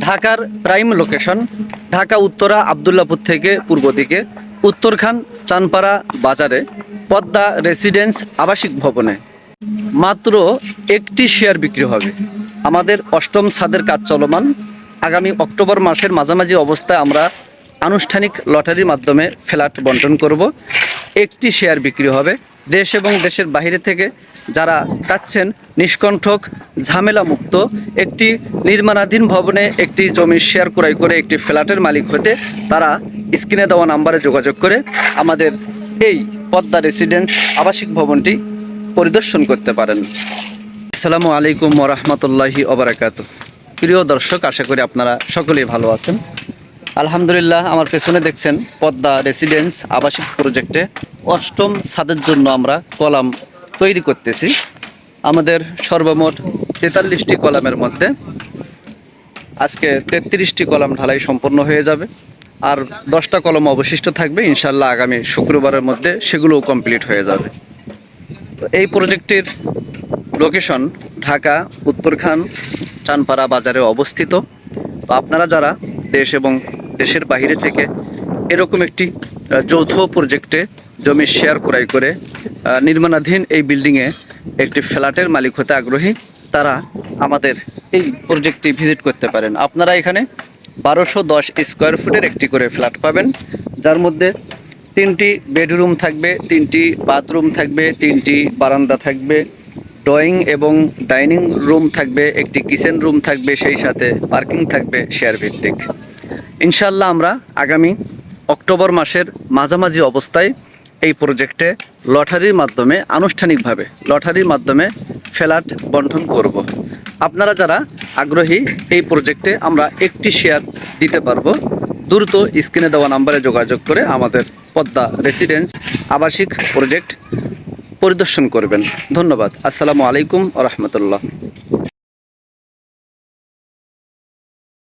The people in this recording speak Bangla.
ঢাকার প্রাইম লোকেশন, ঢাকা উত্তরা আবদুল্লাপুর থেকে পূর্ব দিকে উত্তরখান চানপাড়া বাজারে পদ্মা রেসিডেন্স আবাসিক ভবনে মাত্র একটি শেয়ার বিক্রি হবে। আমাদের অষ্টম ছাদের কাজ চলমান। আগামী অক্টোবর মাসের মাঝামাঝি অবস্থায় আমরা আনুষ্ঠানিক লটারির মাধ্যমে ফ্ল্যাট বন্টন করব। একটি শেয়ার বিক্রি হবে। দেশ এবং দেশের বাইরে থেকে যারা চাচ্ছেন নিষ্কণ্ঠক ঝামেলা মুক্ত একটি নির্মাণাধীন ভবনে একটি জমির শেয়ার ক্রয় করে একটি ফ্ল্যাটের মালিক হতে, তারা স্ক্রিনে দেওয়া নাম্বারে যোগাযোগ করে আমাদের এই পদ্মা রেসিডেন্স আবাসিক ভবনটি পরিদর্শন করতে পারেন। আসসালামু আলাইকুম ওরহমতুল্লাহি ওবারাকাতু। প্রিয় দর্শক, আশা করি আপনারা সকলেই ভালো আছেন। আলহামদুলিল্লাহ, আমার পেছনে দেখছেন পদ্মা রেসিডেন্স আবাসিক প্রজেক্টে অষ্টম ছাদের জন্য আমরা কলাম তৈরি করতেছি। আমাদের সর্বমোট 43টি কলামের মধ্যে আজকে 33টি কলাম ঢালাই সম্পন্ন হয়ে যাবে, আর 10টা কলম অবশিষ্ট থাকবে। ইনশাল্লাহ আগামী শুক্রবারের মধ্যে সেগুলোও কমপ্লিট হয়ে যাবে। তো এই প্রজেক্টটির লোকেশন ঢাকা উত্তরখান চানপাড়া বাজারে অবস্থিত। তো আপনারা যারা দেশ এবং দেশের বাইরে থেকে এরকম একটি যৌথ প্রজেক্টে জমি শেয়ার ক্রয় করে নির্মাণাধীন এই বিল্ডিংয়ে একটি ফ্ল্যাটের মালিক হতে আগ্রহী, তারা আমাদের এই প্রজেক্টটি ভিজিট করতে পারেন। আপনারা এখানে 1210 স্কোয়ার ফুটের একটি করে ফ্ল্যাট পাবেন, যার মধ্যে 3টি বেডরুম থাকবে, 3টি বাথরুম থাকবে, 3টি বারান্দা থাকবে, ড্রয়িং এবং ডাইনিং রুম থাকবে, একটি কিচেন রুম থাকবে, সেই সাথে পার্কিং থাকবে শেয়ার ভিত্তিক। ইনশাল্লাহ আমরা আগামী অক্টোবর মাসের মাঝামাঝি অবস্থায় এই প্রজেক্টে লটারির মাধ্যমে আনুষ্ঠানিকভাবে লটারির মাধ্যমে ফ্ল্যাট বন্টন করব। আপনারা যারা আগ্রহী এই প্রজেক্টে আমরা একটি শেয়ার দিতে পারবো, দ্রুত স্ক্রিনে দেওয়া নাম্বারে যোগাযোগ করে আমাদের পদ্মা রেসিডেন্স আবাসিক প্রজেক্ট পরিদর্শন করবেন। ধন্যবাদ। আসসালামু আলাইকুম ওয়া রাহমাতুল্লাহ।